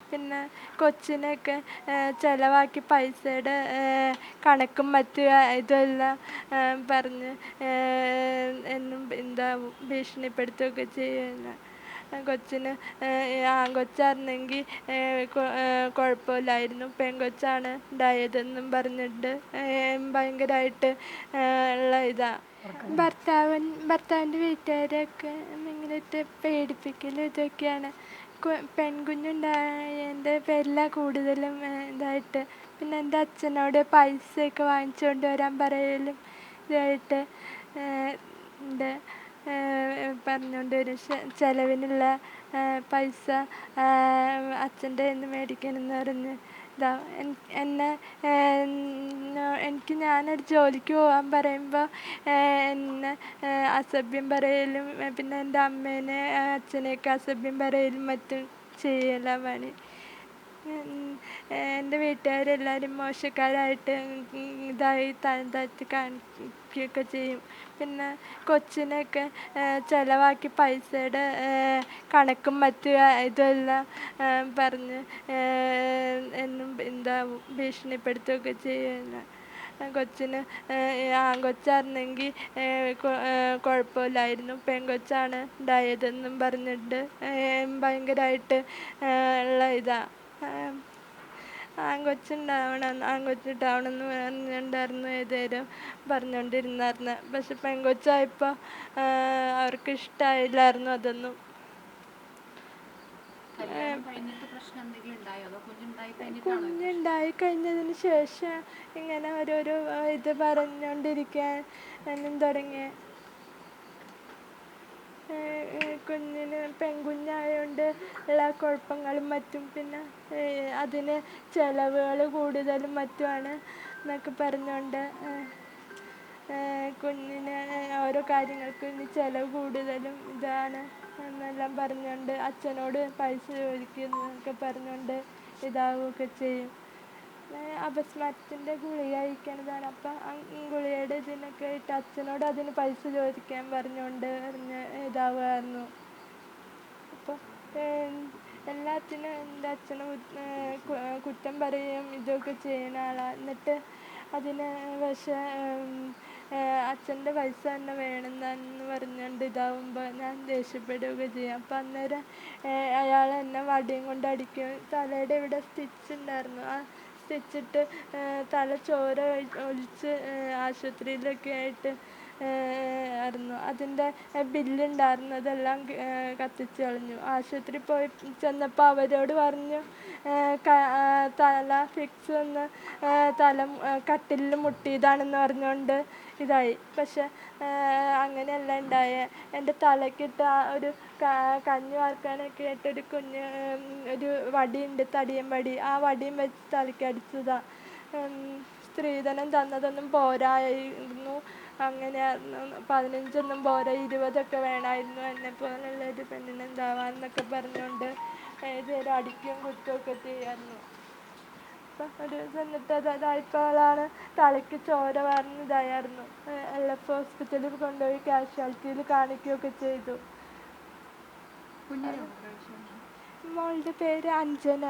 പിന്നെ കൊച്ചിനെയൊക്കെ ചിലവാക്കി പൈസയുടെ കണക്കും മറ്റും ഇതെല്ലാം പറഞ്ഞ് എന്നും ഭീഷണിപ്പെടുത്തുകയൊക്കെ ചെയ്യുന്നു. കൊച്ചിന് ആൺകൊച്ചായിരുന്നെങ്കിൽ കുഴപ്പമില്ലായിരുന്നു, പെൺകൊച്ചാണ് ഉണ്ടായതെന്നും പറഞ്ഞിട്ട് ഭയങ്കരമായിട്ട് ഉള്ള ഇതാണ്. ഭർത്താവിൻ്റെ വീട്ടുകാരൊക്കെ ഇങ്ങനെയിട്ട് പേടിപ്പിക്കലും ഇതൊക്കെയാണ്. പെൺകുഞ്ഞുണ്ടായതിൻ്റെ പേരിലാണ് കൂടുതലും ഇതായിട്ട്. പിന്നെ എൻ്റെ അച്ഛനോട് പൈസയൊക്കെ വാങ്ങിച്ചുകൊണ്ട് വരാൻ പറയലും ഇതായിട്ട് ഉണ്ട്. പറഞ്ഞുകൊണ്ട് വരും. ചിലവിനുള്ള പൈസ അച്ഛൻ്റെ കയ്യിൽ നിന്ന് മേടിക്കണമെന്ന് പറഞ്ഞ് എന്നെ ഞാനൊരു ജോലിക്ക് പോകാൻ പറയുമ്പോൾ എന്നെ അസഭ്യം പറയലും പിന്നെ എൻ്റെ അമ്മേനെ അച്ഛനെയൊക്കെ അസഭ്യം പറയലും മറ്റും ചെയ്യലാണ് പണി. എൻ്റെ വീട്ടുകാരെല്ലാവരും മോശക്കാരായിട്ട് ഇതായി തരം താഴ്ത്തി കാണിക്കുകയൊക്കെ ചെയ്യും. പിന്നെ കൊച്ചിനെയൊക്കെ ചിലവാക്കി പൈസയുടെ കണക്കും മറ്റും ഇതെല്ലാം പറഞ്ഞ് എന്നും ഭീഷണിപ്പെടുത്തുകയൊക്കെ ചെയ്യുന്നു. കൊച്ചിന് ആൺകൊച്ചായിരുന്നെങ്കിൽ കുഴപ്പമില്ലായിരുന്നു, പെൺകൊച്ചാണ് ഉണ്ടായതെന്നും പറഞ്ഞിട്ട് ഭയങ്കരമായിട്ട് ഉള്ള ഇതാണ്. ആൺകൊച്ചുണ്ടാവണമെന്ന് പറഞ്ഞിട്ടുണ്ടായിരുന്നു ഏതുവരെ പറഞ്ഞുകൊണ്ടിരുന്നായിരുന്നു. പക്ഷെ പെൺകൊച്ചായപ്പോൾ അവർക്ക് ഇഷ്ടമായില്ലായിരുന്നു അതൊന്നും. കുഞ്ഞുണ്ടായി കഴിഞ്ഞതിന് ശേഷം ഇങ്ങനെ ഓരോരോ ഇത് പറഞ്ഞുകൊണ്ടിരിക്കാനും തുടങ്ങി. കുഞ്ഞിന് പെൺകുഞ്ഞായതുകൊണ്ട് ഉള്ള കുഴപ്പങ്ങളും മറ്റും, പിന്നെ അതിന് ചിലവുകൾ കൂടുതലും മറ്റുമാണ് എന്നൊക്കെ പറഞ്ഞുകൊണ്ട് കുഞ്ഞിന് ഓരോ കാര്യങ്ങൾക്കും ഇനി ചിലവ് കൂടുതലും ഇതാണ് എന്നെല്ലാം പറഞ്ഞുകൊണ്ട് അച്ഛനോട് പൈസ ചോദിക്കുന്നതൊക്കെ പറഞ്ഞുകൊണ്ട് ഇതാവുകയൊക്കെ ചെയ്യും. അപസ്മാരത്തിൻ്റെ ഗുളിക കഴിക്കുന്നതാണ്. അപ്പം ഗുളികയുടെ ഇതിനൊക്കെ ഇട്ട് അച്ഛനോട് അതിന് പൈസ ചോദിക്കാൻ പറഞ്ഞുകൊണ്ട് ഇതാവുമായിരുന്നു. അപ്പോൾ എല്ലാത്തിനും എൻ്റെ അച്ഛനെ കുറ്റം പറയുകയും ഇതൊക്കെ ചെയ്യുന്ന ആളാണ്. എന്നിട്ട് അതിന് പക്ഷേ അച്ഛൻ്റെ പൈസ തന്നെ വേണമെന്നു പറഞ്ഞുകൊണ്ട് ഇതാവുമ്പോൾ ഞാൻ ദേഷ്യപ്പെടുകയൊക്കെ ചെയ്യും. അപ്പം അന്നേരം അയാൾ എന്നെ വടിയും കൊണ്ട് അടിക്കും. തലയുടെ ഇവിടെ സ്റ്റിച്ചുണ്ടായിരുന്നു. ആ സ്റ്റിച്ചിട്ട് തല ചോര ഒലിച്ച് ആശുപത്രിയിലൊക്കെ ആയിട്ട് ആയിരുന്നു. അതിൻ്റെ ബില്ലുണ്ടായിരുന്നു, അതെല്ലാം കത്തിച്ച് കളഞ്ഞു. ആശുപത്രിയിൽ പോയി ചെന്നപ്പോൾ അവരോട് പറഞ്ഞു തല ഫിക്സ് വന്ന് കട്ടിലിൽ മുട്ടിയതാണെന്ന് പറഞ്ഞുകൊണ്ട് ഇതായി. പക്ഷെ അങ്ങനെയല്ല ഉണ്ടായത്. എൻ്റെ തലയ്ക്കിട്ട് ഒരു കഞ്ഞി വാർക്കാനൊക്കെ ആയിട്ട് ഒരു വടിയുണ്ട്, തടിയൻ വടി. ആ വടിയും വെച്ച് തലയ്ക്കടിച്ചതാണ്. സ്ത്രീധനം തന്നതൊന്നും പോരായിരുന്നു, അങ്ങനെയായിരുന്നു. 15 പോരാ, 20 വേണമായിരുന്നു എന്നെപ്പോലുള്ളൊരു പെണ്ണിന് എന്താവാന്നൊക്കെ പറഞ്ഞുകൊണ്ട് ഏതൊരു അടിക്കുകയും കുത്തുകയൊക്കെ ചെയ്യായിരുന്നു. അപ്പം ഒരു ദിവസം എന്നിട്ട് അതായപ്പോഴാണ് തലയ്ക്ക് ചോര വാർന്ന് ഇതായിരുന്നു. LF ഹോസ്പിറ്റലിൽ കൊണ്ടുപോയി കാഷ്വാലിറ്റിയിൽ കാണിക്കുകയൊക്കെ ചെയ്തു. മോളുടെ പേര് അഞ്ജന.